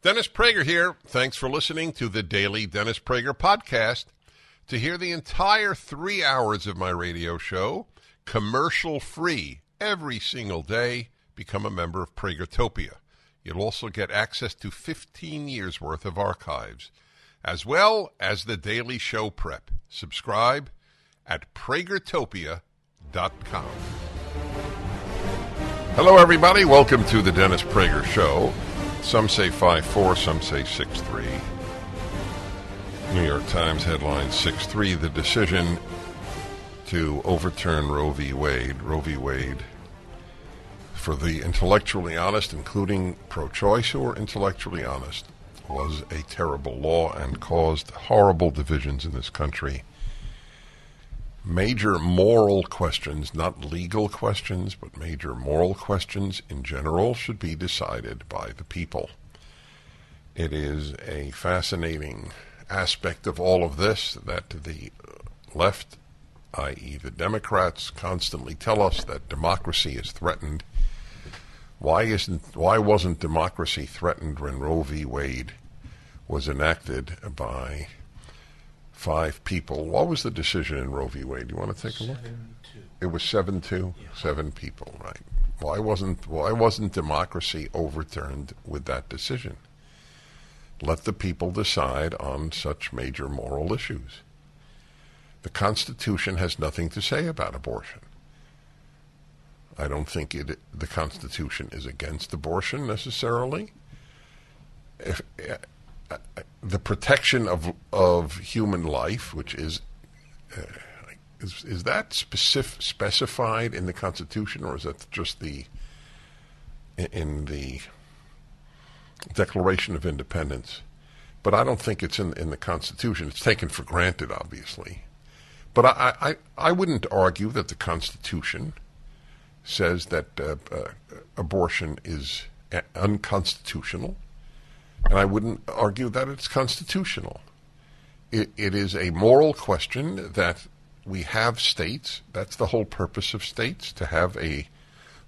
Dennis Prager here. Thanks for listening to the Daily Dennis Prager Podcast. To hear the entire 3 hours of my radio show, commercial-free, every single day, become a member of Pragertopia. You'll also get access to 15 years' worth of archives, as well as the daily show prep. Subscribe at Pragertopia.com. Hello, everybody. Welcome to the Dennis Prager Show. Some say 5'4", some say 6'3". New York Times headline 6'3", the decision to overturn Roe v. Wade. Roe v. Wade, for the intellectually honest, including pro-choice who are intellectually honest, was a terrible law and caused horrible divisions in this country. Major moral questions, not legal questions, but major moral questions in general should be decided by the people. It is a fascinating aspect of all of this that the left, i.e. the Democrats, constantly tell us that democracy is threatened. Why wasn't democracy threatened when Roe v. Wade was enacted by 5 people? What was the decision in Roe v. Wade? You want to take a look? 7-2. It was 7-2? Yeah. 7 people, right. Why wasn't democracy overturned with that decision? Let the people decide on such major moral issues. The Constitution has nothing to say about abortion. I don't think the Constitution is against abortion necessarily. The protection of human life, which is that specified in the Constitution, or is that just in the Declaration of Independence? But I don't think it's in the Constitution. It's taken for granted, obviously. But I wouldn't argue that the Constitution says that abortion is unconstitutional. And I wouldn't argue that it's constitutional. It is a moral question that we have states. That's the whole purpose of states, to have a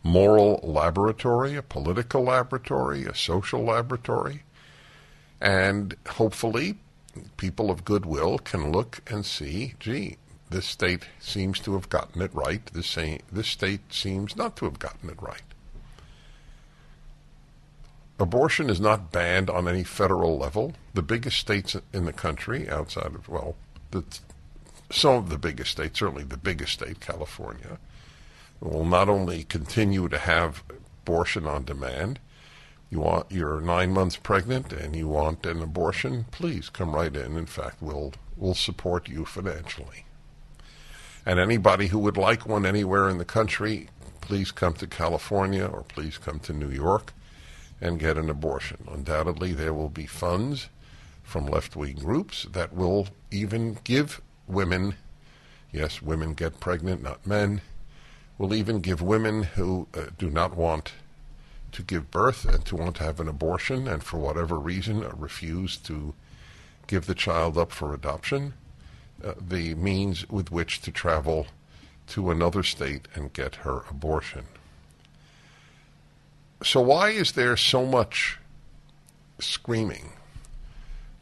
moral laboratory, a political laboratory, a social laboratory. And hopefully people of goodwill can look and see, gee, this state seems to have gotten it right. This state seems not to have gotten it right. Abortion is not banned on any federal level. The biggest states in the country, outside of, some of the biggest states, certainly the biggest state, California, will not only continue to have abortion on demand. You're 9 months pregnant and you want an abortion, please come right in. In fact, we'll support you financially. And anybody who would like one anywhere in the country, please come to California or please come to New York and get an abortion. Undoubtedly, there will be funds from left-wing groups that will even give women, yes, women get pregnant, not men, will even give women who do not want to give birth and to want to have an abortion and for whatever reason refuse to give the child up for adoption, the means with which to travel to another state and get her abortion. So why is there so much screaming?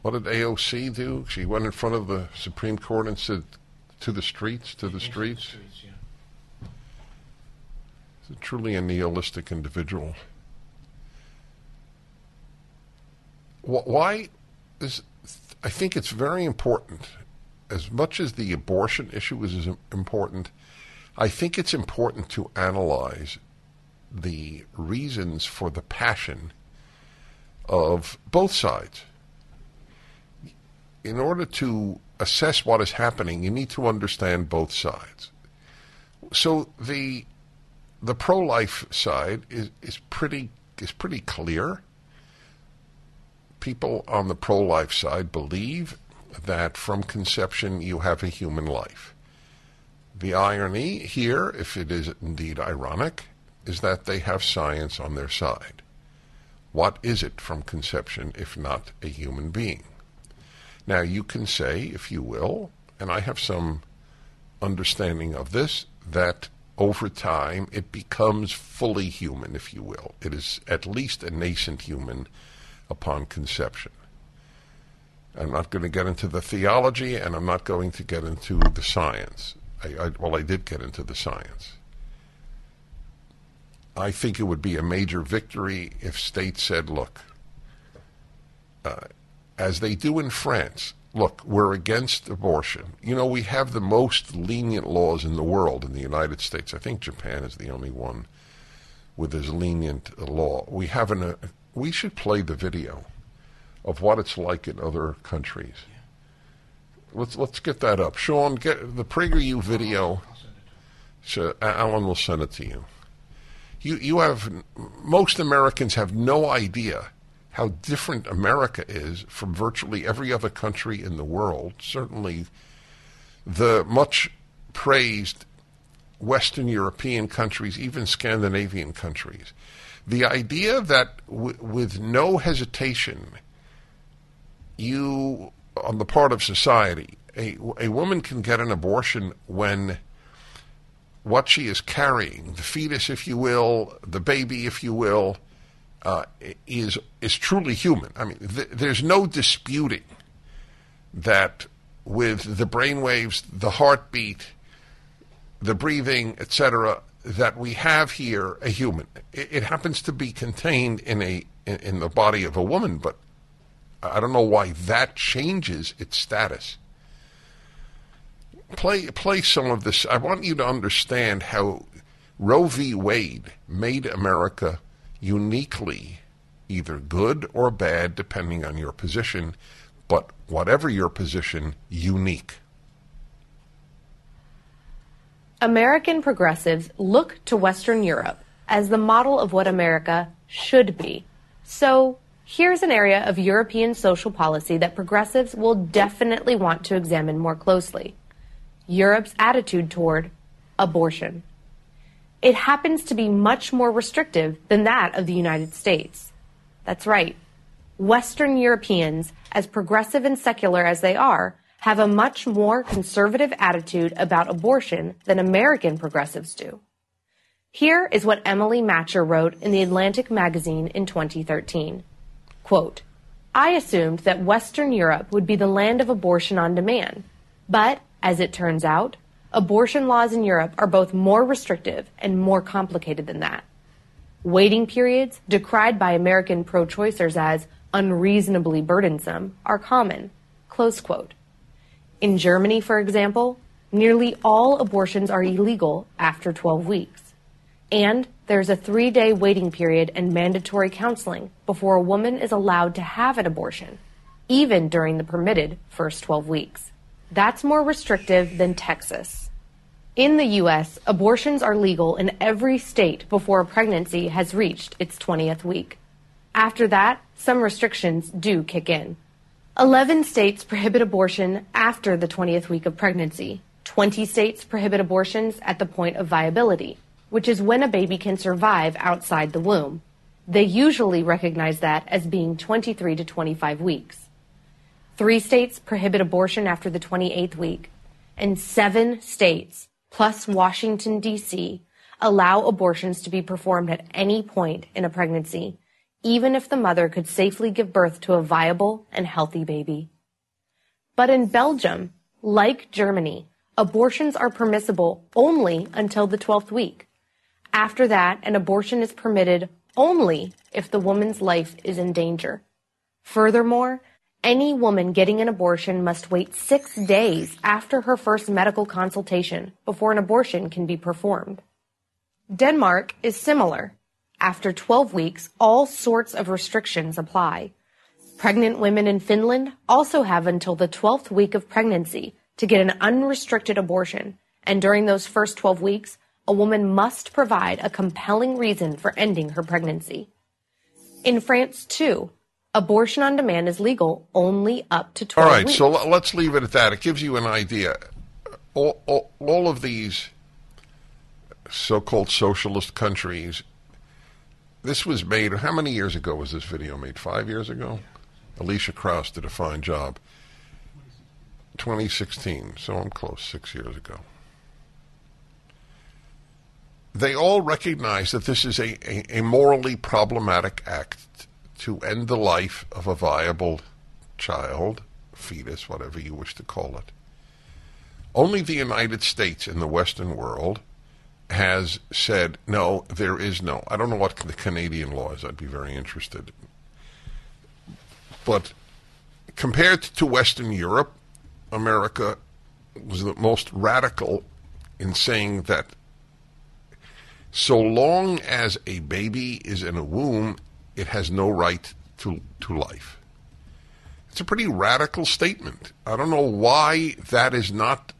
What did AOC do? She went in front of the Supreme Court and said, to the streets. Yeah. Is it truly a nihilistic individual? I think it's very important, as much as the abortion issue is important, I think it's important to analyze the reasons for the passion of both sides. In order to assess what is happening, you need to understand both sides. So the pro-life side is pretty clear. People on the pro-life side believe that from conception you have a human life. The irony here, if it is indeed ironic, is that they have science on their side. What is it from conception if not a human being? Now you can say, if you will, and I have some understanding of this, that over time it becomes fully human, if you will. It is at least a nascent human upon conception. I'm not going to get into the theology, and I'm not going to get into the science. I did get into the science. I think it would be a major victory if states said, look, as they do in France, look, we're against abortion. You know, we have the most lenient laws in the world in the United States. I think Japan is the only one with as lenient a law. We should play the video of what it's like in other countries. Let's get that up. Sean, get the PragerU video. So Alan will send it to you. Most Americans have no idea how different America is from virtually every other country in the world. Certainly the much praised Western European countries, even Scandinavian countries. The idea that with no hesitation, on the part of society, a woman can get an abortion when what she is carrying, the fetus, if you will, the baby, if you will, is truly human. I mean, there's no disputing that with the brainwaves, the heartbeat, the breathing, etc., that we have here a human. It happens to be contained in the body of a woman, but I don't know why that changes its status. Play some of this. I want you to understand how Roe v. Wade made America uniquely either good or bad, depending on your position, but whatever your position, unique. American progressives look to Western Europe as the model of what America should be. So here's an area of European social policy that progressives will definitely want to examine more closely: Europe's attitude toward abortion. It happens to be much more restrictive than that of the United States. That's right. Western Europeans, as progressive and secular as they are, have a much more conservative attitude about abortion than American progressives do. Here is what Emily Matcher wrote in the Atlantic magazine in 2013. Quote, "I assumed that Western Europe would be the land of abortion on demand, but as it turns out, abortion laws in Europe are both more restrictive and more complicated than that. Waiting periods, decried by American pro-choicers as unreasonably burdensome, are common." Close quote. In Germany, for example, nearly all abortions are illegal after 12 weeks. And there's a 3-day waiting period and mandatory counseling before a woman is allowed to have an abortion, even during the permitted first 12 weeks. That's more restrictive than Texas. In the U.S., abortions are legal in every state before a pregnancy has reached its 20th week. After that, some restrictions do kick in. 11 states prohibit abortion after the 20th week of pregnancy. 20 states prohibit abortions at the point of viability, which is when a baby can survive outside the womb. They usually recognize that as being 23 to 25 weeks. 3 states prohibit abortion after the 28th week, and 7 states, plus Washington, D.C., allow abortions to be performed at any point in a pregnancy, even if the mother could safely give birth to a viable and healthy baby. But in Belgium, like Germany, abortions are permissible only until the 12th week. After that, an abortion is permitted only if the woman's life is in danger. Furthermore, any woman getting an abortion must wait 6 days after her first medical consultation before an abortion can be performed. Denmark is similar. After 12 weeks, all sorts of restrictions apply. Pregnant women in Finland also have until the 12th week of pregnancy to get an unrestricted abortion, and during those first 12 weeks, a woman must provide a compelling reason for ending her pregnancy. In France, too, abortion on demand is legal only up to 12 weeks. All right, so let's leave it at that. It gives you an idea. All of these so-called socialist countries, this was made, how many years ago was this video made? 5 years ago? Alicia Krauss did a fine job. 2016, so I'm close, 6 years ago. They all recognize that this is a morally problematic act to end the life of a viable child, fetus, whatever you wish to call it. Only the United States in the Western world has said, no, there is no. I don't know what the Canadian law is. I'd be very interested. But compared to Western Europe, America was the most radical in saying that so long as a baby is in a womb, it has no right to life. It's a pretty radical statement. I don't know why that is not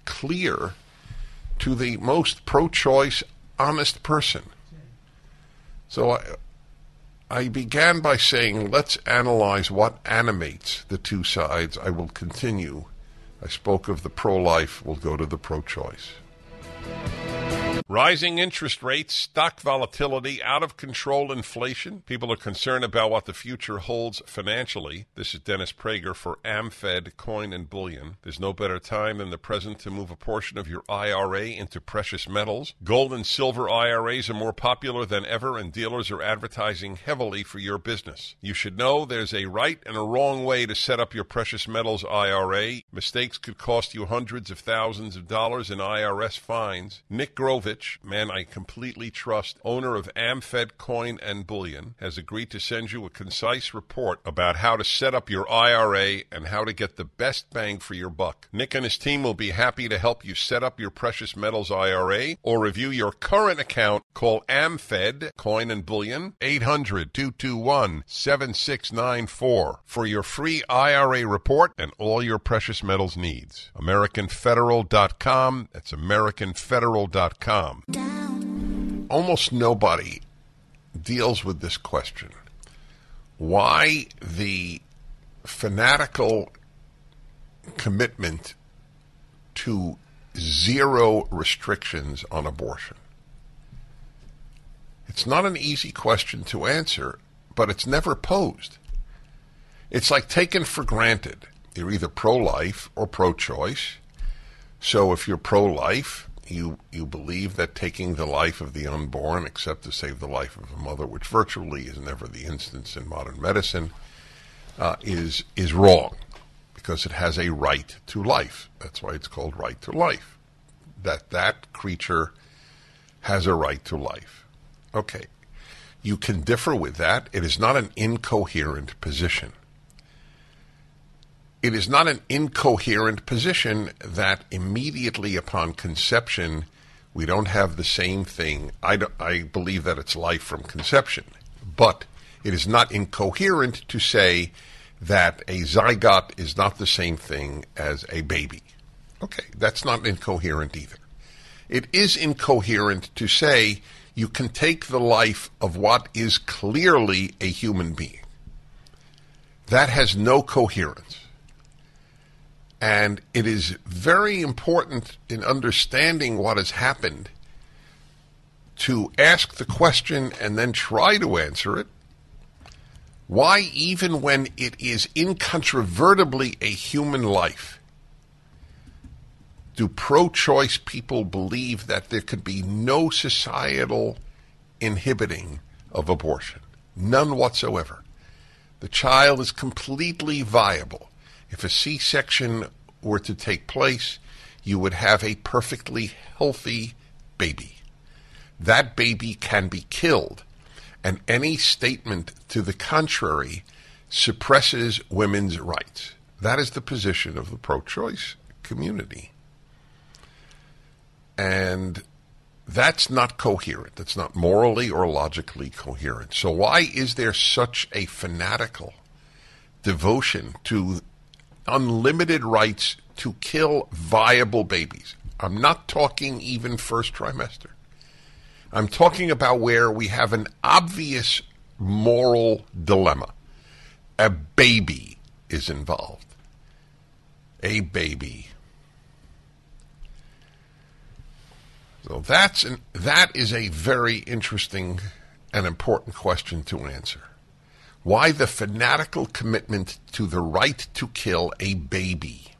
clear to the most pro-choice, honest person. So I began by saying, let's analyze what animates the two sides. I will continue. I spoke of the pro-life. We'll go to the pro-choice. Rising interest rates, stock volatility, out-of-control inflation. People are concerned about what the future holds financially. This is Dennis Prager for AmFed Coin and Bullion. There's no better time than the present to move a portion of your IRA into precious metals. Gold and silver IRAs are more popular than ever, and dealers are advertising heavily for your business. You should know there's a right and a wrong way to set up your precious metals IRA. Mistakes could cost you hundreds of thousands of dollars in IRS fines. Nick Grovich, man I completely trust, owner of AmFed Coin and Bullion, has agreed to send you a concise report about how to set up your IRA and how to get the best bang for your buck. Nick and his team will be happy to help you set up your precious metals IRA or review your current account. Call AmFed Coin and Bullion 800-221-7694 for your free IRA report and all your precious metals needs. AmericanFederal.com. That's AmericanFederal.com. Almost nobody deals with this question. Why the fanatical commitment to zero restrictions on abortion? It's not an easy question to answer, but it's never posed. It's like taken for granted. You're either pro-life or pro-choice. So if you're pro-life, you believe that taking the life of the unborn, except to save the life of a mother, which virtually is never the instance in modern medicine, is wrong, because it has a right to life. That's why it's called right to life. That creature has a right to life. Okay, you can differ with that. It is not an incoherent position. It is not an incoherent position that immediately upon conception we don't have the same thing. I believe that it's life from conception. But it is not incoherent to say that a zygote is not the same thing as a baby. Okay, that's not incoherent either. It is incoherent to say you can take the life of what is clearly a human being. That has no coherence. And it is very important in understanding what has happened to ask the question and then try to answer it. Why, even when it is incontrovertibly a human life, do pro-choice people believe that there could be no societal inhibiting of abortion? None whatsoever. The child is completely viable. If a C-section were to take place, you would have a perfectly healthy baby. That baby can be killed, and any statement to the contrary suppresses women's rights. That is the position of the pro-choice community. And that's not coherent. That's not morally or logically coherent. So why is there such a fanatical devotion to unlimited rights to kill viable babies? I'm not talking even first trimester. I'm talking about where we have an obvious moral dilemma. A baby is involved. A baby. So that is a very interesting and important question to answer. Why the fanatical commitment to the right to kill a baby?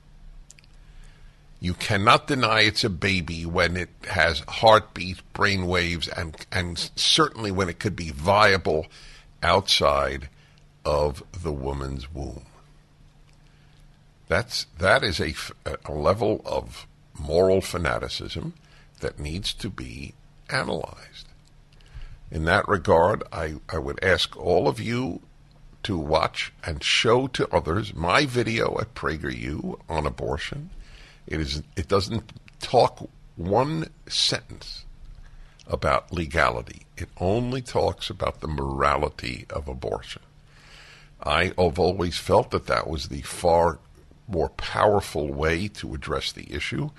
You cannot deny it's a baby when it has heartbeat, brain waves, and certainly when it could be viable outside of the woman's womb. That is a level of moral fanaticism that needs to be analyzed. In that regard, I would ask all of you to watch and show to others my video at PragerU on abortion. It doesn't talk one sentence about legality. It only talks about the morality of abortion. I have always felt that was the far more powerful way to address the issue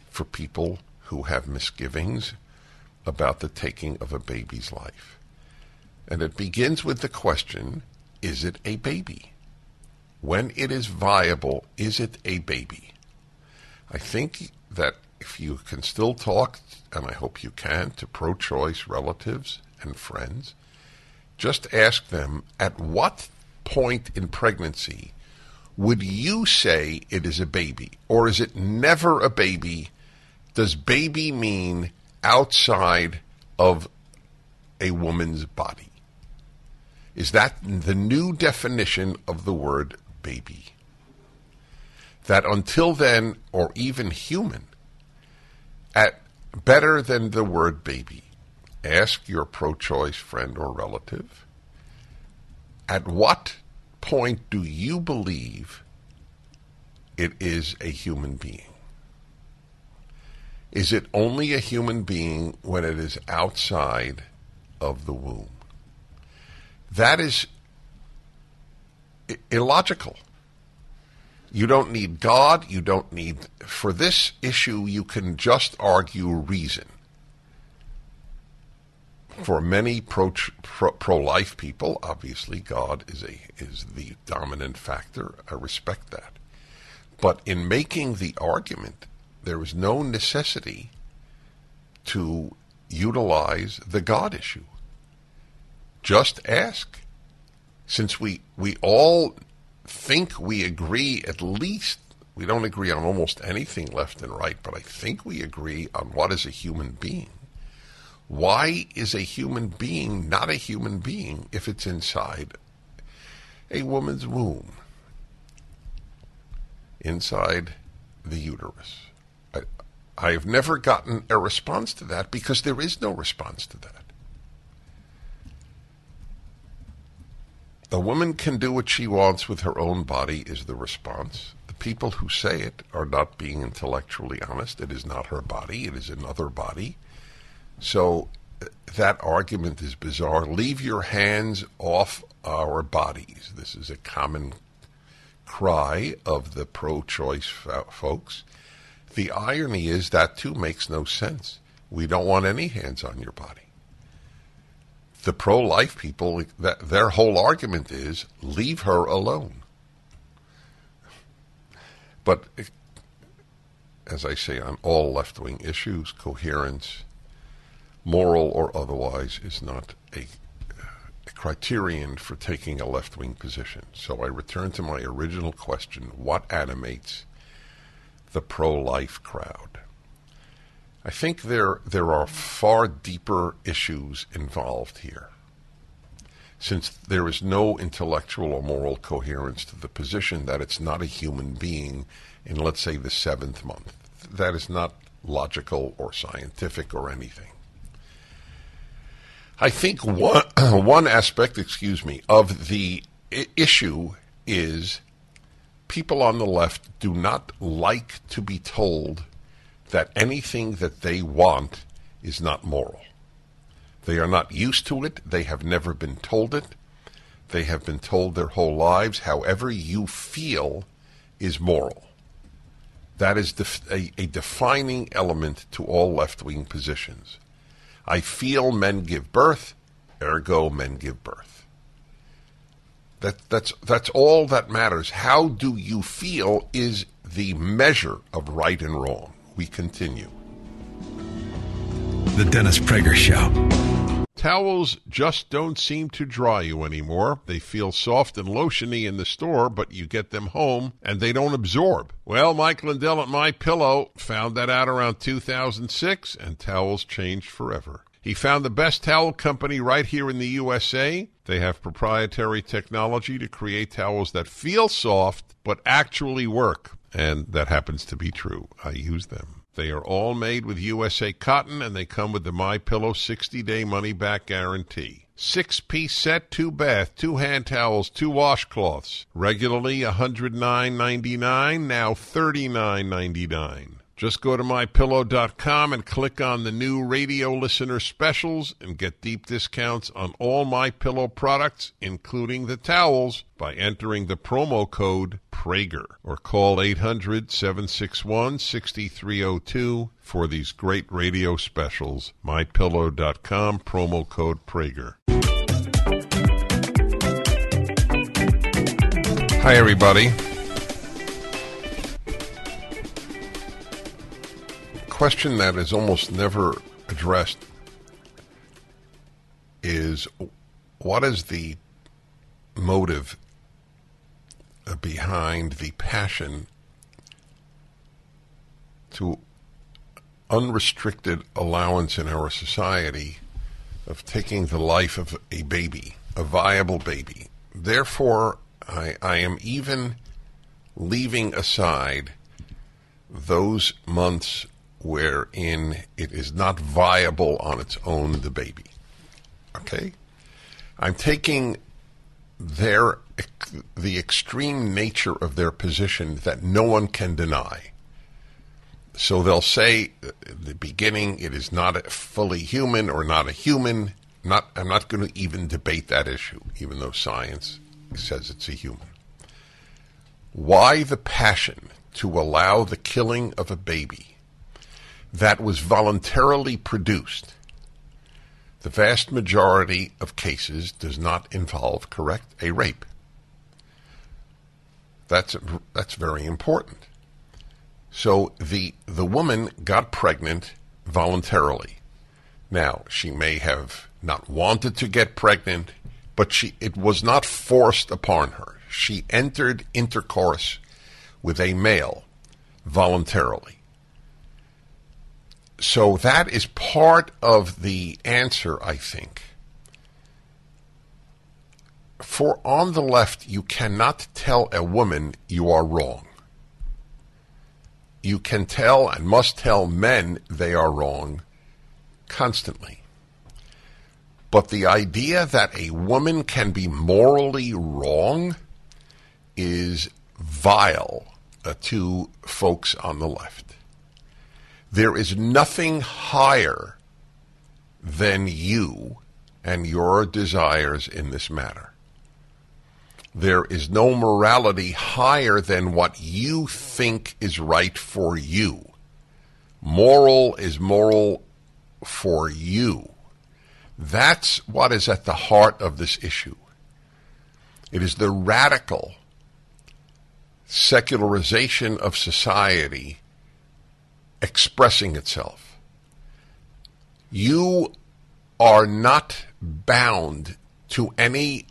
for people who have misgivings about the taking of a baby's life. And it begins with the question, is it a baby? When it is viable, is it a baby? I think that if you can still talk, and I hope you can, to pro-choice relatives and friends, just ask them, at what point in pregnancy would you say it is a baby? Or is it never a baby? Does baby mean outside of a woman's body? Is that the new definition of the word baby? That until then, or even human, at better than the word baby, ask your pro-choice friend or relative, at what point do you believe it is a human being? Is it only a human being when it is outside of the womb? That is illogical. You don't need God. You don't need, for this issue, you can just argue reason. For many pro-life people, obviously God is the dominant factor. I respect that. But in making the argument, there is no necessity to utilize the God issue. Just ask. Since we all think we agree, at least, we don't agree on almost anything left and right, but I think we agree on what is a human being. Why is a human being not a human being if it's inside a woman's womb, inside the uterus? I have never gotten a response to that because there is no response to that. The woman can do what she wants with her own body is the response. The people who say it are not being intellectually honest. It is not her body. It is another body. So that argument is bizarre. Leave your hands off our bodies. This is a common cry of the pro-choice folks. The irony is that, too, makes no sense. We don't want any hands on your body. The pro-life people, their whole argument is, leave her alone. But, as I say, on all left-wing issues, coherence, moral or otherwise, is not a criterion for taking a left-wing position. So I return to my original question, what animates the pro-life crowd? I think there are far deeper issues involved here. Since there is no intellectual or moral coherence to the position that it's not a human being in, let's say, the 7th month. That is not logical or scientific or anything. I think one aspect, of the issue is people on the left do not like to be told that anything that they want is not moral. They are not used to it. They have never been told it. They have been told their whole lives, however you feel is moral. That is a defining element to all left-wing positions. I feel men give birth, ergo men give birth. That's all that matters. How do you feel is the measure of right and wrong. We continue. The Dennis Prager Show. Towels just don't seem to dry you anymore. They feel soft and lotiony in the store, but you get them home and they don't absorb. Well, Mike Lindell at MyPillow found that out around 2006, and towels changed forever. He found the best towel company right here in the USA. They have proprietary technology to create towels that feel soft but actually work. And that happens to be true. I use them. They are all made with USA cotton, and they come with the MyPillow 60-day money-back guarantee. 6-piece set, 2 bath, 2 hand towels, 2 washcloths. Regularly $109.99, now $39.99. Just go to MyPillow.com and click on the new radio listener specials and get deep discounts on all MyPillow products, including the towels, by entering the promo code Prager. Or call 800-761-6302 for these great radio specials. MyPillow.com, promo code Prager. Hi, everybody. Question that is almost never addressed is, what is the motive behind the passion to unrestricted allowance in our society of taking the life of a baby, a viable baby? Therefore, I am even leaving aside those months wherein it is not viable on its own, the baby. Okay? I'm taking the extreme nature of their position that no one can deny. So they'll say at the beginning it is not fully human or not a human. I'm not going to even debate that issue, even though science says it's a human. Why the passion to allow the killing of a baby that was voluntarily produced? The vast majority of cases does not involve, correct, a rape. That's very important. So the woman got pregnant voluntarily. Now, she may have not wanted to get pregnant, but it was not forced upon her. She entered intercourse with a male voluntarily. So that is part of the answer, I think. For on the left, you cannot tell a woman you are wrong. You can tell and must tell men they are wrong constantly. But the idea that a woman can be morally wrong is vile to folks on the left. There is nothing higher than you and your desires in this matter. There is no morality higher than what you think is right for you. Moral is moral for you. That's what is at the heart of this issue. It is the radical secularization of society expressing itself. You are not bound to any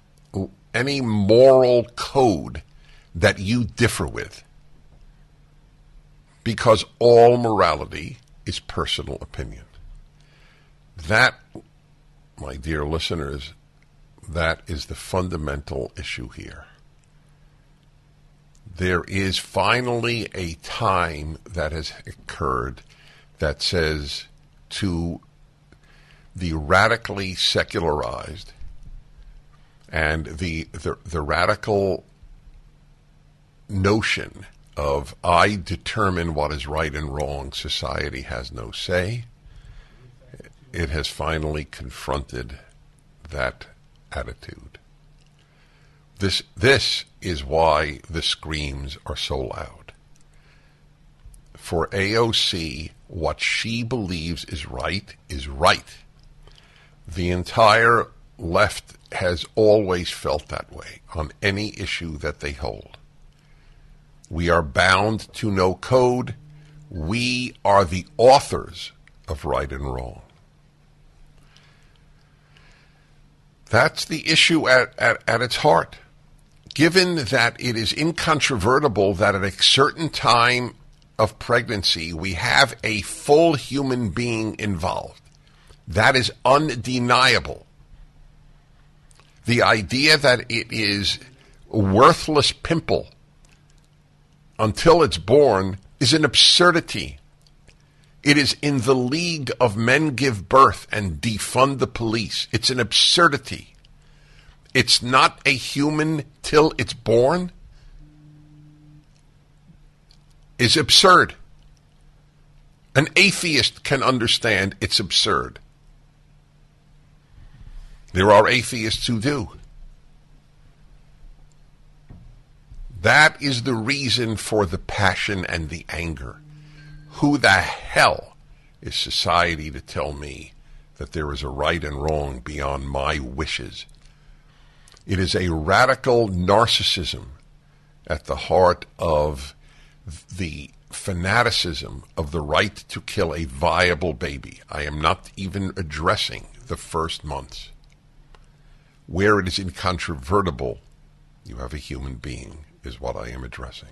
moral code that you differ with, because all morality is personal opinion. That, my dear listeners, that is the fundamental issue here. There is finally a time that has occurred that says to the radically secularized and the radical notion of I determine what is right and wrong, society has no say. It has finally confronted that attitude. This is why the screams are so loud. For AOC, what she believes is right is right. The entire left has always felt that way on any issue that they hold. We are bound to no code. We are the authors of right and wrong. That's the issue at its heart. Given that it is incontrovertible that at a certain time of pregnancy we have a full human being involved, That is undeniable. The idea that it is a worthless pimple until it's born is an absurdity. It is in the league of men give birth and defund the police. It's an absurdity. It's not a human till it's born is absurd. An atheist can understand it's absurd. There are atheists who do. That is the reason for the passion and the anger. Who the hell is society to tell me that there is a right and wrong beyond my wishes? It is a radical narcissism at the heart of the fanaticism of the right to kill a viable baby. I am not even addressing the first months. Where it is incontrovertible, you have a human being, is what I am addressing.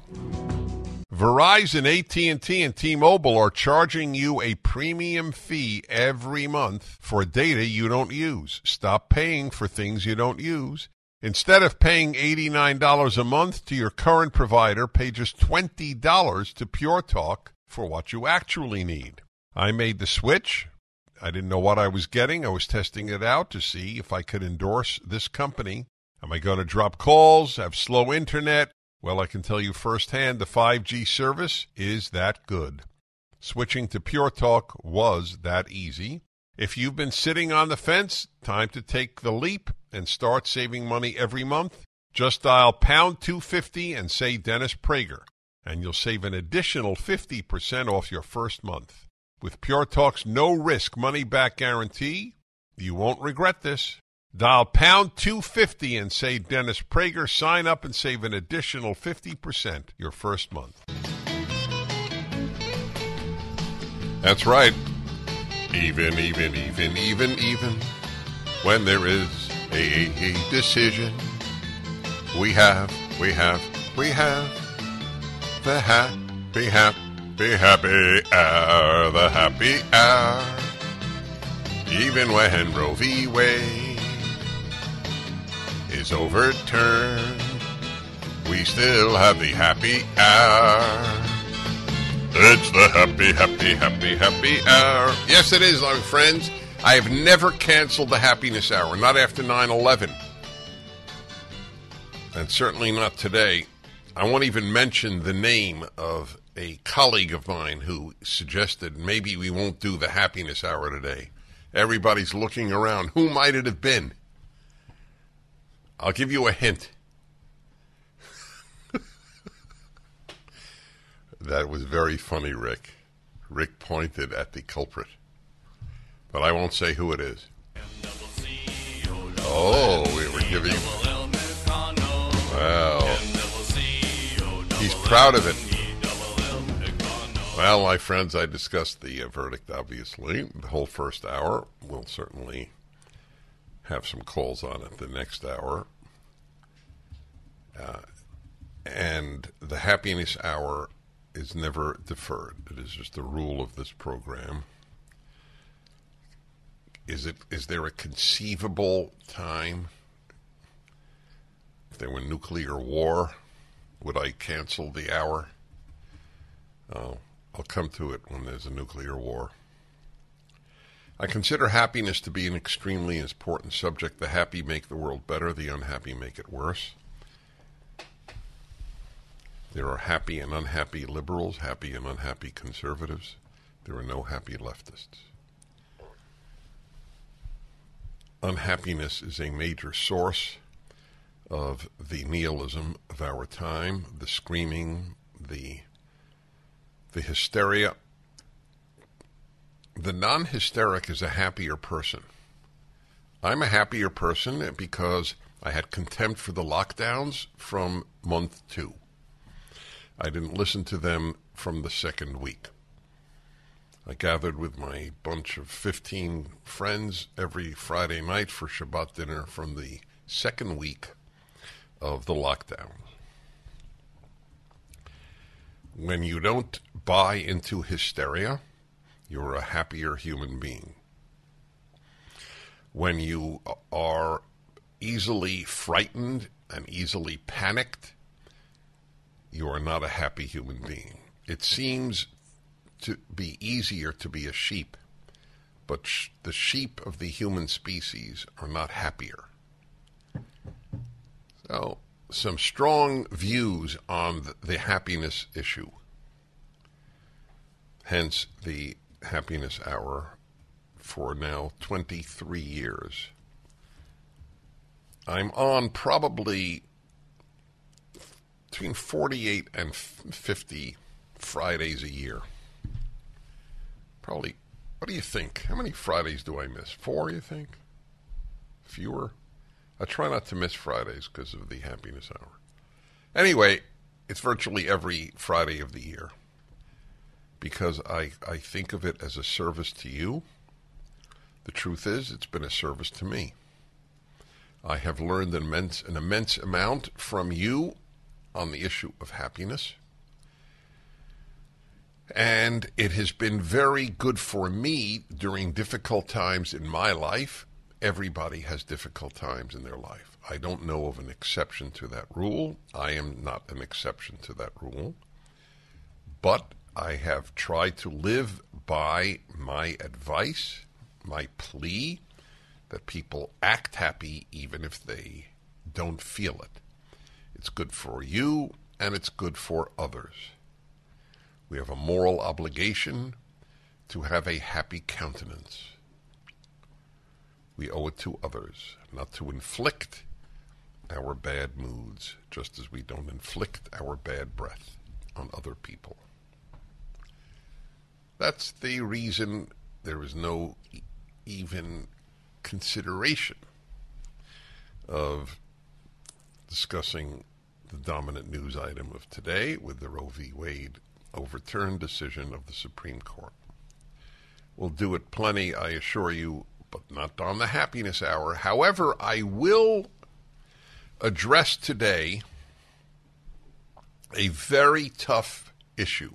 Verizon, AT&T, and T-Mobile are charging you a premium fee every month for data you don't use. Stop paying for things you don't use. Instead of paying $89 a month to your current provider, pay just $20 to Pure Talk for what you actually need. I made the switch. I didn't know what I was getting. I was testing it out to see if I could endorse this company. Am I going to drop calls, have slow internet? Well, I can tell you firsthand the 5G service is that good. Switching to Pure Talk was that easy. If you've been sitting on the fence, time to take the leap and start saving money every month. Just dial pound 250 and say Dennis Prager, and you'll save an additional 50% off your first month. With Pure Talk's no-risk money-back guarantee, you won't regret this. Dial pound 250 and say Dennis Prager. Sign up and save an additional 50% your first month. That's right. Even. When there is a decision, we have the happy hour, the happy hour. Even when Roe v. Wade is overturned, we still have the happy hour. It's the happy hour. Yes, it is, my friends. I have never canceled the happiness hour, not after 9/11. And certainly not today. I won't even mention the name of a colleague of mine who suggested maybe we won't do the happiness hour today. Everybody's looking around. Who might it have been? I'll give you a hint. That was very funny, Rick. Rick pointed at the culprit. But I won't say who it is. Oh, we were giving... Well, he's proud of it. Well, my friends, I discussed the verdict, obviously. The whole first hour. We'll certainly have some calls on it the next hour. And the happiness hour is never deferred. It is just the rule of this program. Is there a conceivable time if there were nuclear war? Would I cancel the hour? I'll come to it when there's a nuclear war. I consider happiness to be an extremely important subject. The happy make the world better. The unhappy make it worse. There are happy and unhappy liberals, happy and unhappy conservatives. There are no happy leftists. Unhappiness is a major source of the nihilism of our time, the screaming, the hysteria. The non-hysteric is a happier person. I'm a happier person because I had contempt for the lockdowns from month 2. I didn't listen to them from the second week. I gathered with my bunch of 15 friends every Friday night for Shabbat dinner from the second week of the lockdown. When you don't buy into hysteria, you're a happier human being. When you are easily frightened and easily panicked, you are not a happy human being. It seems to be easier to be a sheep, but the sheep of the human species are not happier. So, some strong views on the happiness issue. Hence the Happiness Hour for now 23 years. I'm on probably between 48 and 50 Fridays a year. Probably, what do you think? How many Fridays do I miss? 4, you think? Fewer? I try not to miss Fridays because of the Happiness Hour. Anyway, it's virtually every Friday of the year because I think of it as a service to you. The truth is, it's been a service to me. I have learned an immense amount from you on the issue of happiness. And it has been very good for me during difficult times in my life. Everybody has difficult times in their life. I don't know of an exception to that rule. I am not an exception to that rule. But I have tried to live by my advice, my plea, that people act happy even if they don't feel it. It's good for you and it's good for others. We have a moral obligation to have a happy countenance. We owe it to others not to inflict our bad moods, just as we don't inflict our bad breath on other people. That's the reason there is no even consideration of discussing the dominant news item of today with the Roe v. Wade overturned decision of the Supreme Court. We'll do it plenty, I assure you, but not on the Happiness Hour. However, I will address today a very tough issue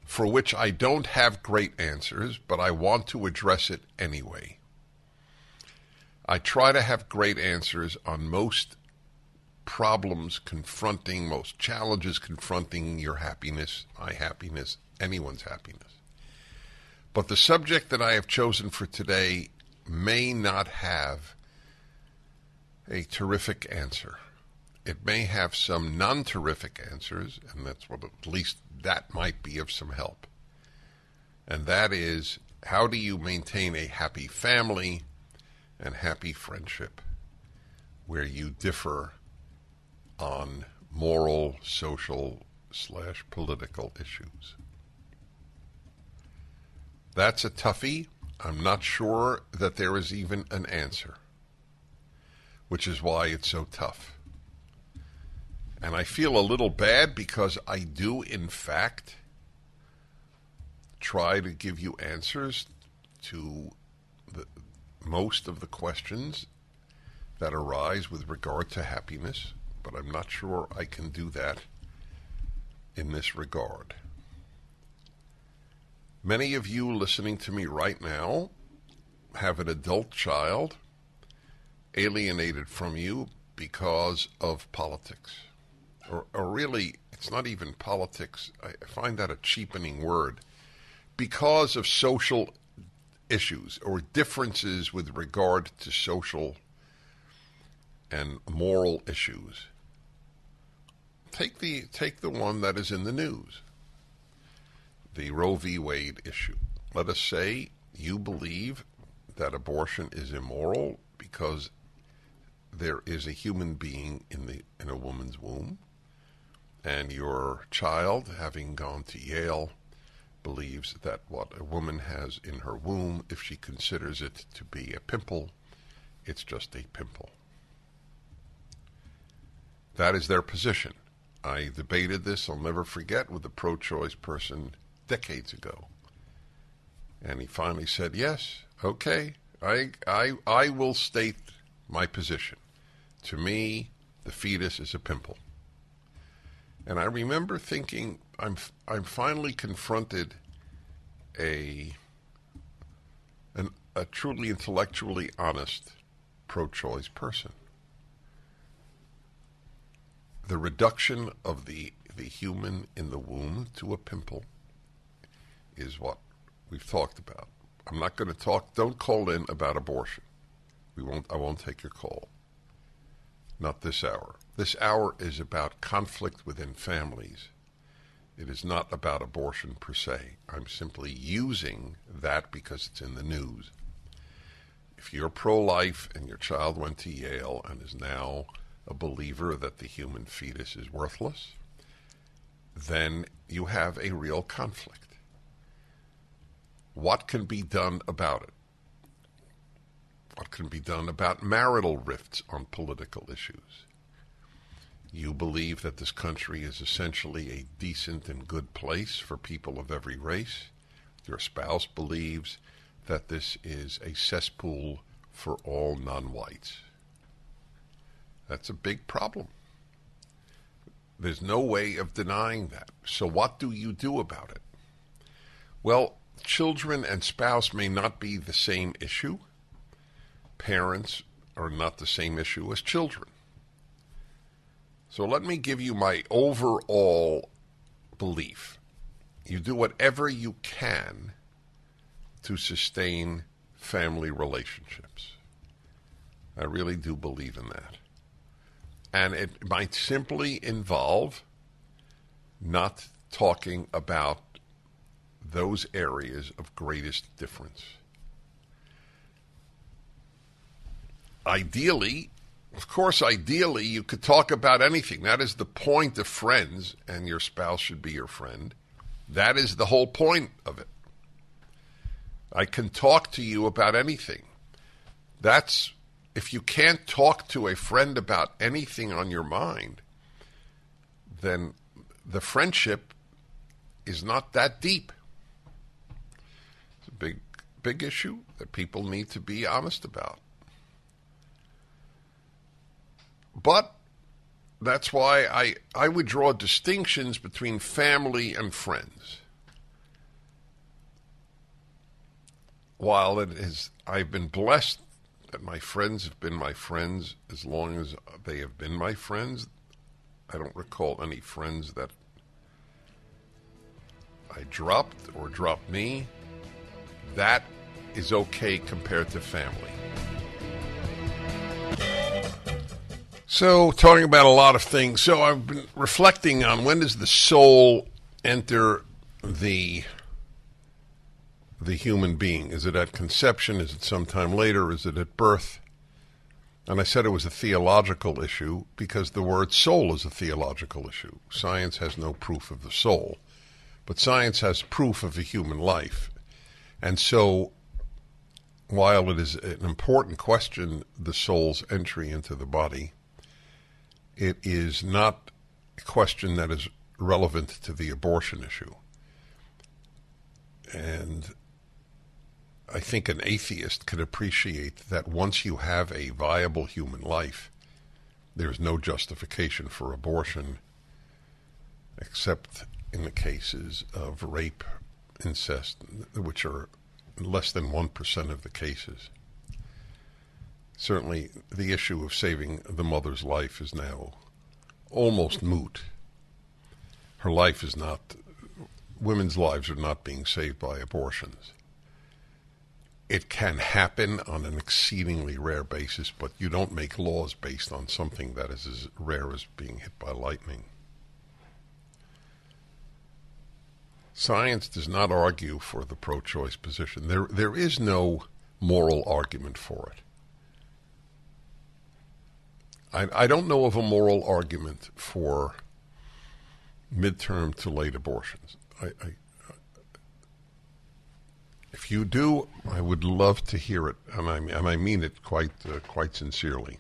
for which I don't have great answers, but I want to address it anyway. I try to have great answers on most problems confronting, most challenges confronting your happiness, my happiness, anyone's happiness. But the subject that I have chosen for today may not have a terrific answer. It may have some non-terrific answers, and that's what, at least that might be of some help. And that is, how do you maintain a happy family and happy friendship where you differ on moral, social, / political issues? That's a toughie. I'm not sure that there is even an answer, which is why it's so tough. And I feel a little bad because I do, in fact, try to give you answers to most of the questions that arise with regard to happiness, but I'm not sure I can do that in this regard. Many of you listening to me right now have an adult child alienated from you because of politics. Or really, it's not even politics. I find that a cheapening word. Because of social issues or differences with regard to social and moral issues. Take the one that is in the news. The Roe v. Wade issue. Let us say you believe that abortion is immoral because there is a human being in a woman's womb, and your child, having gone to Yale, believes that what a woman has in her womb, if she considers it to be a pimple, it's just a pimple. That is their position. I debated this, I'll never forget, with a pro-choice person decades ago. And he finally said, yes, okay, I will state my position. To me, the fetus is a pimple. And I remember thinking, I'm finally confronted an a truly intellectually honest pro-choice person. The reduction of the human in the womb to a pimple is what we've talked about. I'm not going to talk, don't call in about abortion. I won't take your call. Not this hour. This hour is about conflict within families. It is not about abortion per se. I'm simply using that because it's in the news. If you're pro-life and your child went to Yale and is now a believer that the human fetus is worthless, then you have a real conflict. What can be done about it? What can be done about marital rifts on political issues? You believe that this country is essentially a decent and good place for people of every race. Your spouse believes that this is a cesspool for all non-whites. That's a big problem. There's no way of denying that. So what do you do about it? Well, children and spouse may not be the same issue. Parents are not the same issue as children. So let me give you my overall belief. You do whatever you can to sustain family relationships. I really do believe in that. And it might simply involve not talking about those areas of greatest difference. Ideally, you could talk about anything. That is the point of friends, and your spouse should be your friend. That is the whole point of it. I can talk to you about anything. If you can't talk to a friend about anything on your mind, then the friendship is not that deep. It's a big issue that people need to be honest about. But that's why I would draw distinctions between family and friends. While I've been blessed that my friends have been my friends as long as they have been my friends, I don't recall any friends that I dropped or dropped me. That is okay compared to family. So, talking about a lot of things. So, I've been reflecting on when does the soul enter the human being? Is it at conception? Is it sometime later? Is it at birth? And I said it was a theological issue because the word soul is a theological issue. Science has no proof of the soul, but science has proof of the human life. And so, while it is an important question, the soul's entry into the body, it is not a question that is relevant to the abortion issue. And I think an atheist can appreciate that once you have a viable human life, there's no justification for abortion except in the cases of rape, incest, which are less than 1% of the cases. Certainly, the issue of saving the mother's life is now almost moot. Her life is not, women's lives are not being saved by abortions. It can happen on an exceedingly rare basis, but you don't make laws based on something that is as rare as being hit by lightning. Science does not argue for the pro-choice position. There is no moral argument for it. I don't know of a moral argument for midterm to late abortions. If you do, I would love to hear it, and I mean it quite sincerely.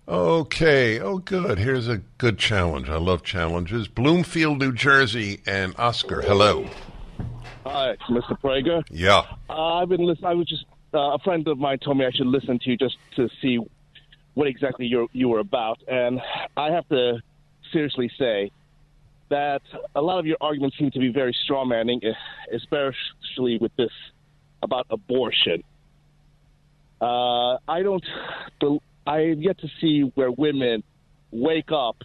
Okay, oh good, here's a good challenge. I love challenges. Bloomfield, New Jersey, and Oscar, hello. Hi, Mr. Prager. Yeah. I've been listening. I was just a friend of mine told me I should listen to you just to see what exactly you were about, and I have to seriously say that a lot of your arguments seem to be very strawmanning, especially with this about abortion. I have yet to see where women wake up,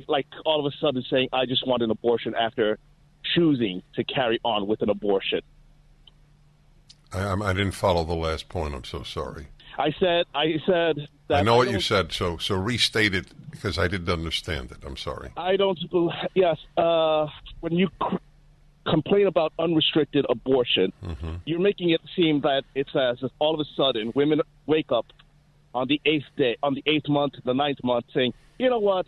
like all of a sudden saying, I just want an abortion after choosing to carry on with an abortion. I didn't follow the last point. I'm so sorry. I said that I know what you said, so restate it because I didn't understand it. I'm sorry. I don't. Yes, when you complain about unrestricted abortion, you're making it seem that it's as if all of a sudden women wake up on the 8th day, on the 8th month, the 9th month, saying, you know what,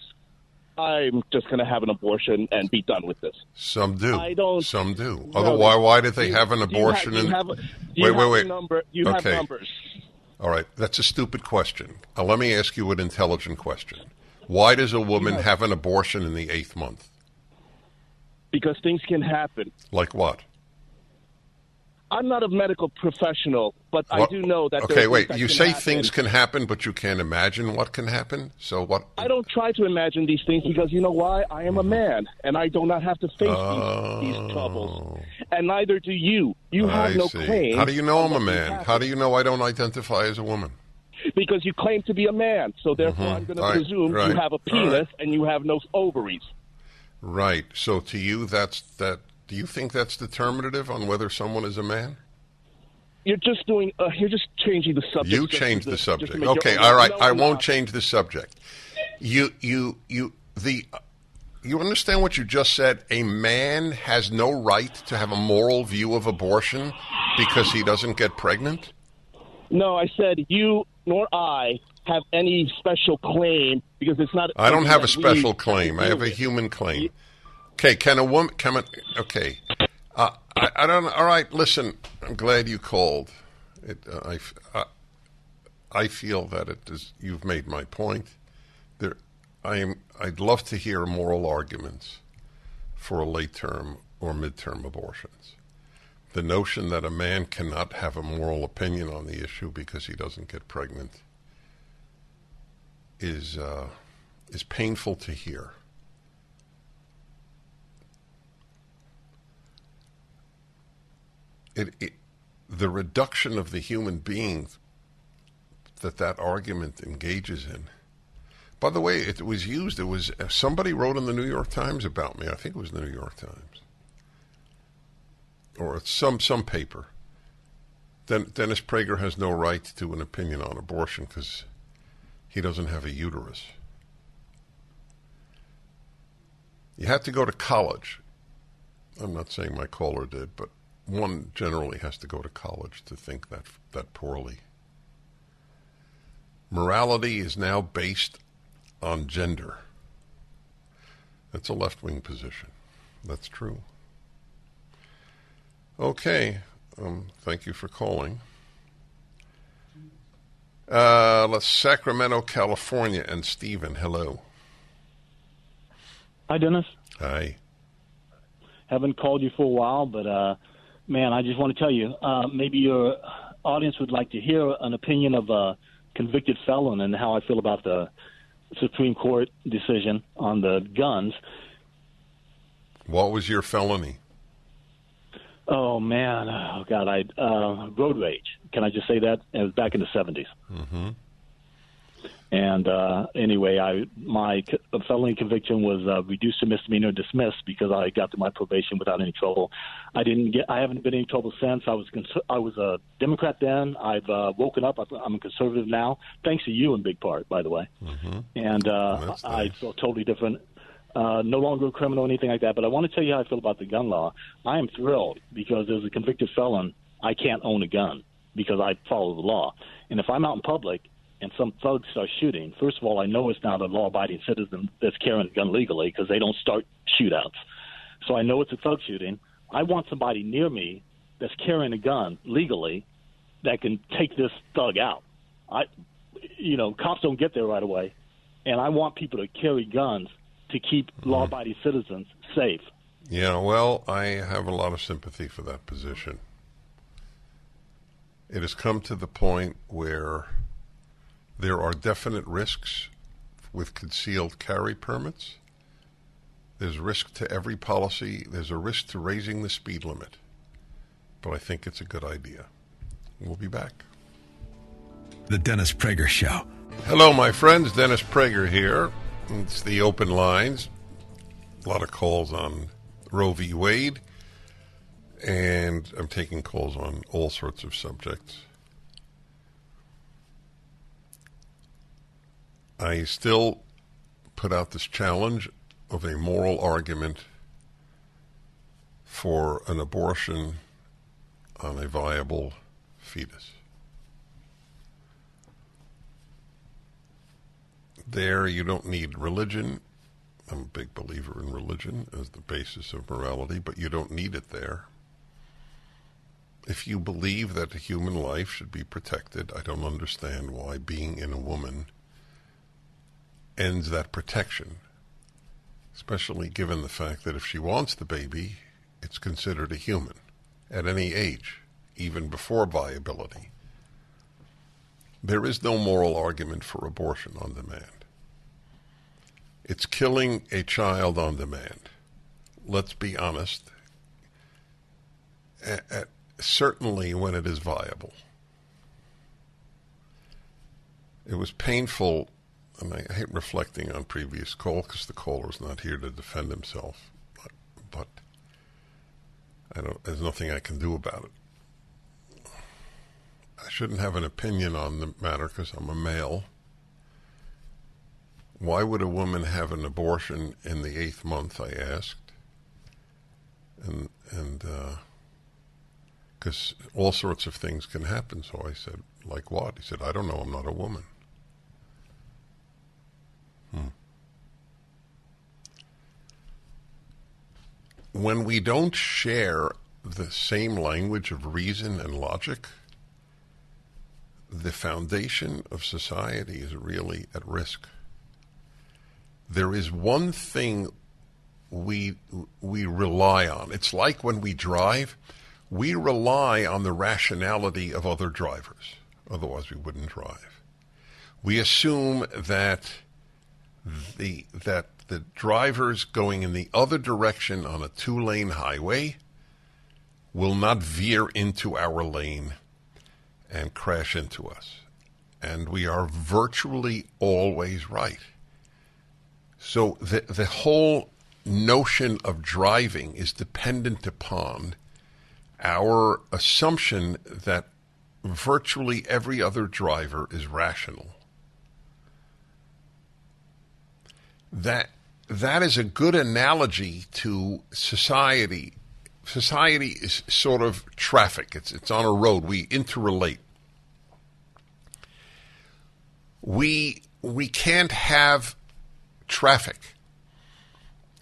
I'm just going to have an abortion and be done with this. Some do. I don't. Some do. Otherwise, why did they have an abortion? Wait. You have numbers. All right, that's a stupid question. Let me ask you an intelligent question. Why does a woman have an abortion in the 8th month? Because things can happen. Like what? I'm not a medical professional, but I do know that. Okay, wait. You say things can happen, but you can't imagine what can happen. So what? I don't try to imagine these things because you know why? I am a man, and I do not have to face these troubles, and neither do you. You have no claim. How do you know I'm a man? How do you know I don't identify as a woman? Because you claim to be a man, so therefore I'm going to presume you have a penis and you have no ovaries. Right. So to you, that's that. Do you think that's determinative on whether someone is a man? You're just doing. You're just changing the subject. You changed the subject. Okay. All right. I won't change the subject. You understand what you just said? A man has no right to have a moral view of abortion because he doesn't get pregnant? No, I said you nor I have any special claim because it's not. I don't have a special claim. I have a human claim. Okay, can a woman come? Okay, I don't. All right, listen. I'm glad you called. I feel that it is. You've made my point. I'd love to hear moral arguments for late term or midterm abortions. The notion that a man cannot have a moral opinion on the issue because he doesn't get pregnant is painful to hear. The reduction of the human being that argument engages in. By the way, it was used. It was somebody wrote in the New York Times about me. I think it was the New York Times, or some paper. Dennis Prager has no right to an opinion on abortion because he doesn't have a uterus. You had to go to college. I'm not saying my caller did, but one generally has to go to college to think that poorly. Morality is now based on gender. That's a left-wing position. That's true. Okay. Thank you for calling. Let's Sacramento, California, and Stephen. Hello. Hi, Dennis. Hi. Haven't called you for a while, but man, I just want to tell you, maybe your audience would like to hear an opinion of a convicted felon and how I feel about the Supreme Court decision on the guns. What was your felony? Oh, man. Oh, God. Road rage. Can I just say that? It was back in the 70s. Mm-hmm. And anyway, my felony conviction was reduced to misdemeanor, dismissed because I got through my probation without any trouble. I haven't been in any trouble since. I was a Democrat then. I've woken up. I'm a conservative now, thanks to you in big part, by the way. Mm-hmm. And nice. I feel totally different. No longer a criminal or anything like that. But I want to tell you how I feel about the gun law. I am thrilled because as a convicted felon, I can't own a gun because I follow the law. And if I'm out in public and some thugs start shooting, first of all, I know it's not a law-abiding citizen that's carrying a gun legally because they don't start shootouts. So I know it's a thug shooting. I want somebody near me that's carrying a gun legally that can take this thug out. Cops don't get there right away, and I want people to carry guns to keep law-abiding citizens safe. Yeah, well, I have a lot of sympathy for that position. It has come to the point where there are definite risks with concealed carry permits. There's risk to every policy. There's a risk to raising the speed limit. but I think it's a good idea. We'll be back. The Dennis Prager Show. Hello, my friends. Dennis Prager here. It's the open lines. A lot of calls on Roe v. Wade, and I'm taking calls on all sorts of subjects. I still put out this challenge of a moral argument for an abortion on a viable fetus. There, you don't need religion. I'm a big believer in religion as the basis of morality, but you don't need it there. If you believe that a human life should be protected, I don't understand why being in a woman ends that protection, especially given the fact that if she wants the baby, it's considered a human at any age, even before viability. There is no moral argument for abortion on demand. It's killing a child on demand. Let's be honest. Certainly when it is viable. It was painful, and I hate reflecting on previous call because the caller's not here to defend himself. But there's nothing I can do about it. I shouldn't have an opinion on the matter because I'm a male. Why would a woman have an abortion in the 8th month, I asked. And because all sorts of things can happen. So I said, like what? He said, I don't know, I'm not a woman. When we don't share the same language of reason and logic, the foundation of society is really at risk. There is one thing we rely on. It's like when we drive, we rely on the rationality of other drivers. Otherwise, we wouldn't drive. We assume that the drivers going in the other direction on a 2-lane highway will not veer into our lane and crash into us. And we are virtually always right. So the whole notion of driving is dependent upon our assumption that virtually every other driver is rational. That is a good analogy to society. Society is sort of traffic. It's on a road. We interrelate. We can't have traffic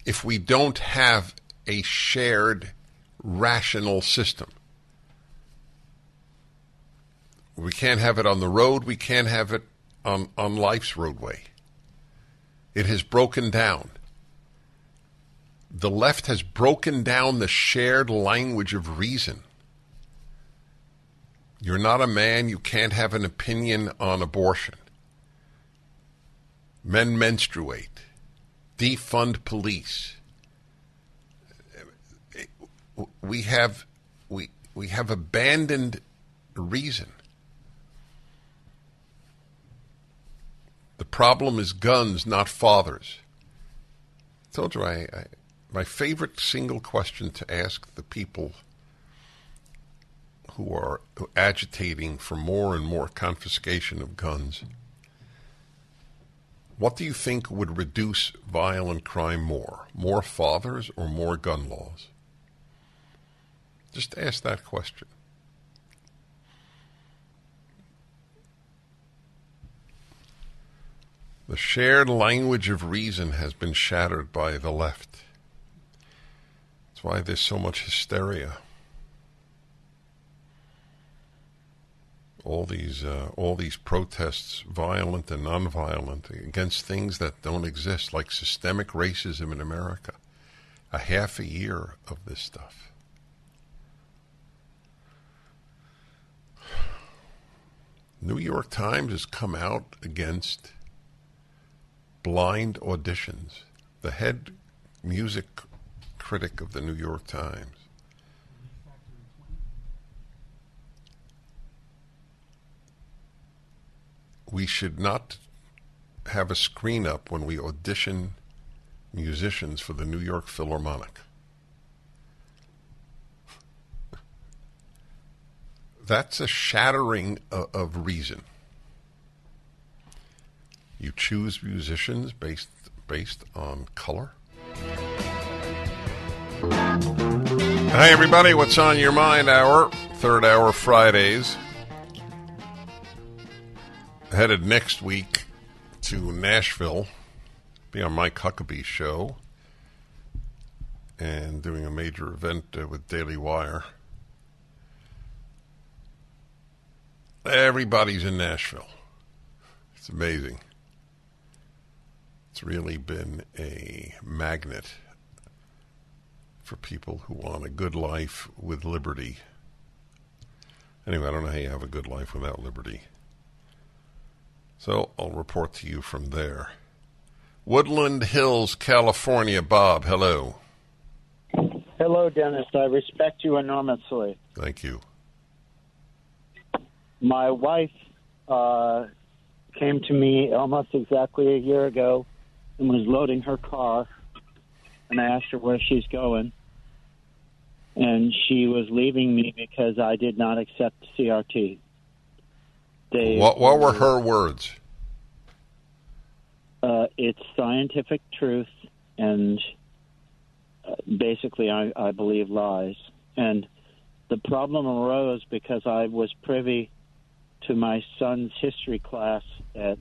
if we don't have a shared rational system. We can't have it on the road. We can't have it on life's roadway. It has broken down. The left has broken down the shared language of reason. You're not a man. You can't have an opinion on abortion. Men menstruate. Defund police. We have abandoned reason. The problem is guns, not fathers. I told you my favorite single question to ask the people who are agitating for more and more confiscation of guns. What do you think would reduce violent crime more? More fathers or more gun laws? Just ask that question. The shared language of reason has been shattered by the left. That's why there's so much hysteria. All these protests, violent and nonviolent, against things that don't exist, like systemic racism in America. A half a year of this stuff. New York Times has come out against blind auditions. The head music critic of the New York Times. we should not have a screen up when we audition musicians for the New York Philharmonic. That's a shattering of reason. You choose musicians based on color. Hi, everybody. What's on your mind? Hour, third hour Fridays. Headed next week to Nashville. Be on Mike Huckabee's show. And doing a major event with Daily Wire. Everybody's in Nashville. It's amazing. It's really been a magnet for people who want a good life with liberty. Anyway, I don't know how you have a good life without liberty. So I'll report to you from there. Woodland Hills, California. Bob, hello. Hello, Dennis. I respect you enormously. Thank you. My wife came to me almost exactly a year ago and was loading her car, and I asked her where she's going, and she was leaving me because I did not accept CRT. What were her words? It's scientific truth, and basically I believe lies. And the problem arose because I was privy to my son's history class at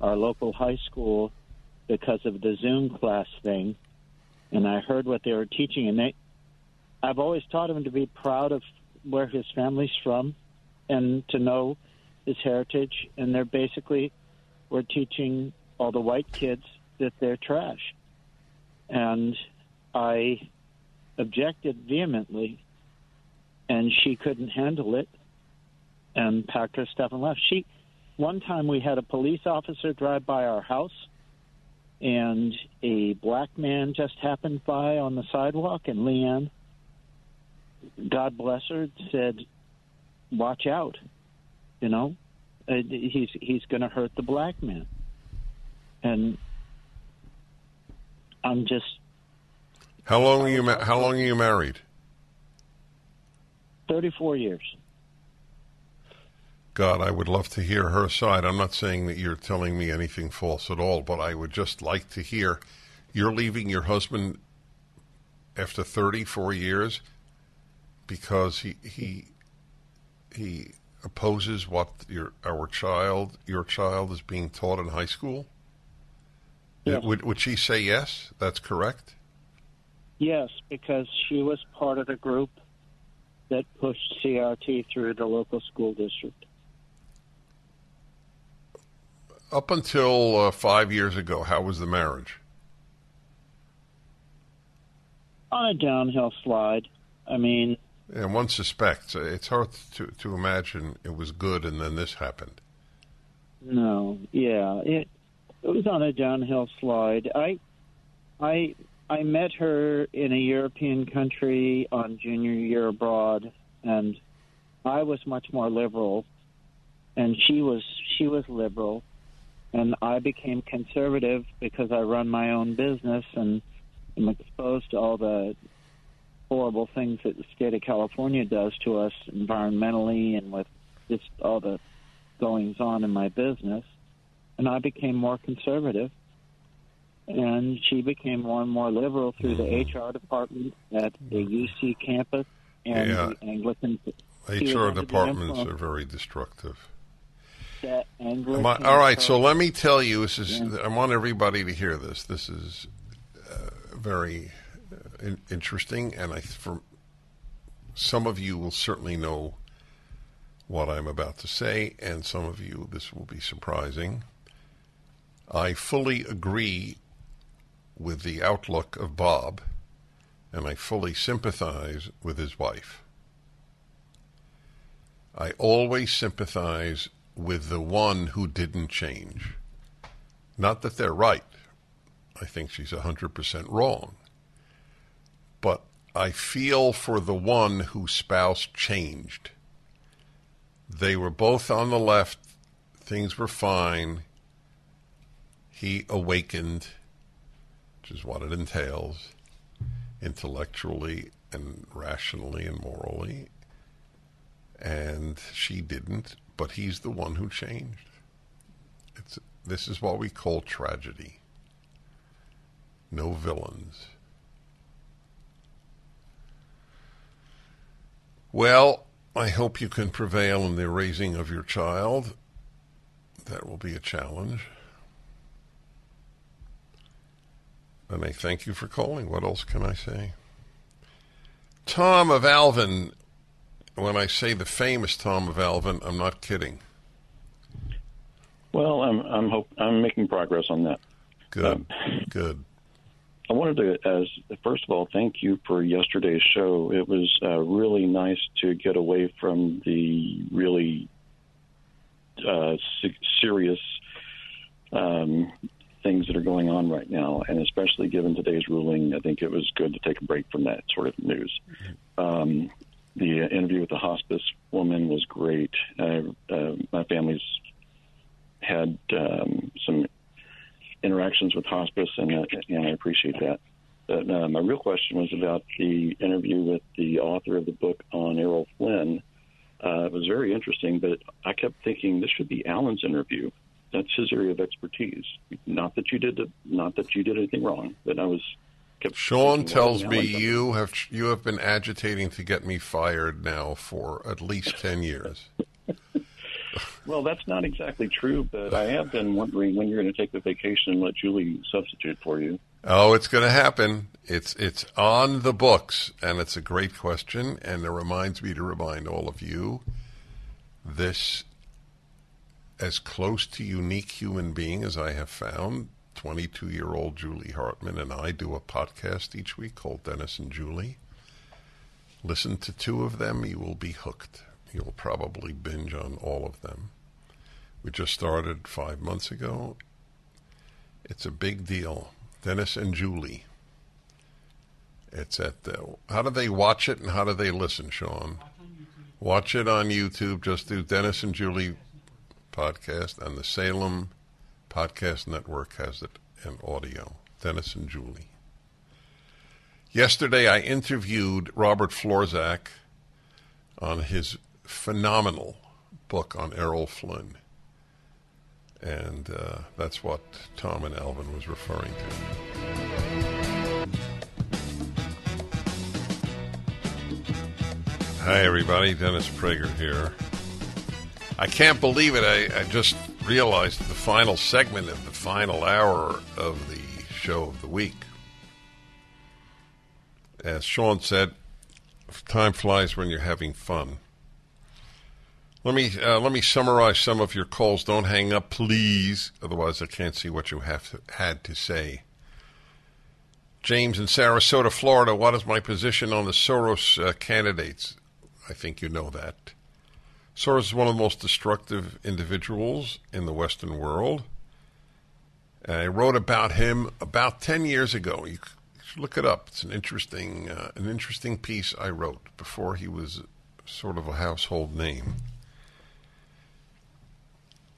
our local high school because of the Zoom class thing, and I heard what they were teaching, and I've always taught him to be proud of where his family's from and to know his heritage, and they're basically were teaching all the white kids that they're trash. And I objected vehemently, and she couldn't handle it and packed her stuff and left. One time we had a police officer drive by our house, and a black man just happened by on the sidewalk, and Leanne, God bless her, said, watch out, he's going to hurt the black man. And I'm just... How long are you married? 34 years. God, I would love to hear her side. I'm not saying that you're telling me anything false at all, but I would just like to hear. You're leaving your husband after 34 years because he opposes what your child is being taught in high school? Yes. Would she say yes? That's correct? Yes, because she was part of the group that pushed CRT through the local school district. Up until 5 years ago, how was the marriage? On a downhill slide. I mean... And one suspects. It's hard to imagine it was good and then this happened. No, yeah. It was on a downhill slide. I met her in a European country on junior year abroad, and I was much more liberal, and she was liberal. And I became conservative because I run my own business and am exposed to all the horrible things that the state of California does to us environmentally and with just all the goings-on in my business. And I became more conservative. And she became more and more liberal through the HR department at the UC campus and the Anglican. HR departments are very destructive. All right, so let me tell you, I want everybody to hear this. This is very interesting, and for some of you will certainly know what I'm about to say, and some of you, this will be surprising. I fully agree with the outlook of Bob, and I fully sympathize with his wife. I always sympathize with the one who didn't change. Not that they're right. I think she's 100% wrong. But I feel for the one whose spouse changed. They were both on the left Things were fine. He awakened, which is what it entails, intellectually and rationally and morally. And she didn't, but he's the one who changed. This is what we call tragedy. No villains. Well, I hope you can prevail in the raising of your child. That will be a challenge. And I thank you for calling. What else can I say? Tom of Alvin. When I say the famous Tom of Alvin, I'm not kidding. Well, I'm making progress on that. Good. Good. I wanted to, first of all, thank you for yesterday's show. It was really nice to get away from the really serious things that are going on right now, and especially given today's ruling, I think it was good to take a break from that sort of news. The interview with the hospice woman was great. My family's had some interactions with hospice, and I appreciate that. But my real question was about the interview with the author of the book on Errol Flynn. It was very interesting, but I kept thinking this should be Alan's interview. That's his area of expertise. Not that you did anything wrong, but I was kept. Sean tells me you have been agitating to get me fired now for at least 10 years. Well, that's not exactly true, but I have been wondering when you're going to take the vacation and let Julie substitute for you. Oh, it's going to happen. It's on the books, and it's a great question, and it reminds me to remind all of you, this, as close to unique human being as I have found, 22-year-old Julie Hartman and I do a podcast each week called Dennis and Julie. Listen to 2 of them, you will be hooked. You'll probably binge on all of them. We just started 5 months ago. It's a big deal. Dennis and Julie. It's at how do they watch it and how do they listen, Sean? Watch it on YouTube. Just do Dennis and Julie podcast, and the Salem Podcast Network has it in audio. Dennis and Julie. Yesterday I interviewed Robert Florzak on his phenomenal book on Errol Flynn. And that's what Tom and Alvin was referring to. Hi, everybody. Dennis Prager here. I can't believe it. I just realized the final segment of the final hour of the show of the week. As Sean said, time flies when you're having fun. Let me summarize some of your calls. Don't hang up, please. Otherwise, I can't see what you had to say. James in Sarasota, Florida. What is my position on the Soros candidates? I think you know that. Soros is one of the most destructive individuals in the Western world. I wrote about him about 10 years ago. You should look it up. It's an interesting piece I wrote before he was sort of a household name.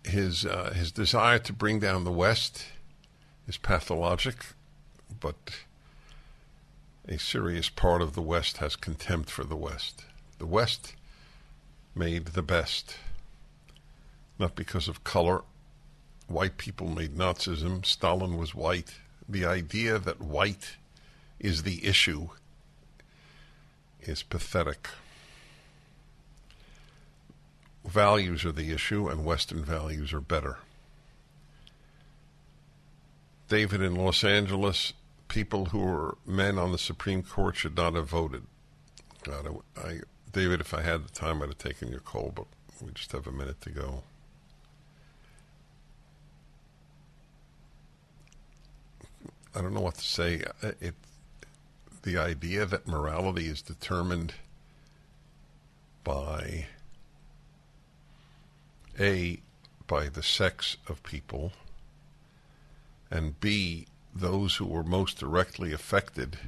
His desire to bring down the West is pathologic, but a serious part of the West has contempt for the West. The West made the best, not because of color. White people made Nazism. Stalin was white. The idea that white is the issue is pathetic. Values are the issue, and Western values are better. David in Los Angeles, people who are men on the Supreme Court should not have voted. God, David, if I had the time, I'd have taken your call, but we just have a minute to go. I don't know what to say. The idea that morality is determined by A, by the sex of people, and B, those who were most directly affected.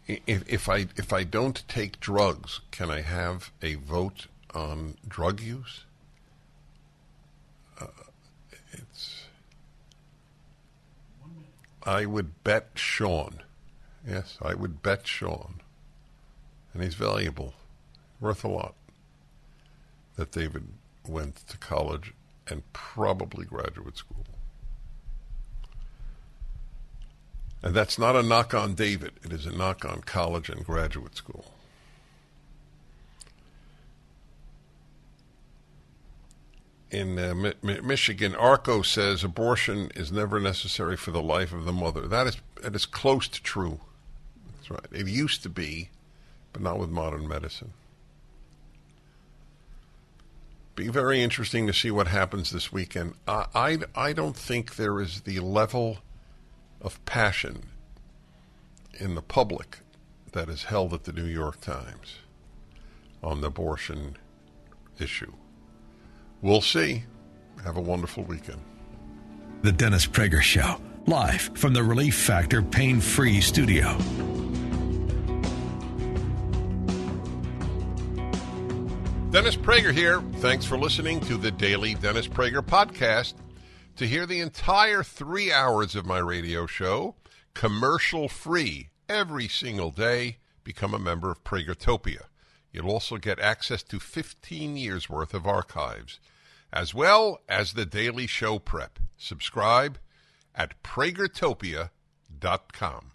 If I don't take drugs, can I have a vote on drug use. I would bet Sean. Yes, I would bet Sean. And he's valuable, worth a lot, that David went to college and probably graduate school. And that's not a knock on David. It is a knock on college and graduate school. In Michigan, Arco says abortion is never necessary for the life of the mother. That is close to true. That's right. It used to be, but not with modern medicine. Be very interesting to see what happens this weekend. I don't think there is the level of passion in the public that is held at the New York Times on the abortion issue. We'll see. Have a wonderful weekend. The Dennis Prager Show, live from the Relief Factor Pain-Free Studio. Dennis Prager here. Thanks for listening to the Daily Dennis Prager Podcast. To hear the entire 3 hours of my radio show, commercial-free, every single day, become a member of Pragertopia. You'll also get access to 15 years' worth of archives, as well as the daily show prep. Subscribe at pragertopia.com.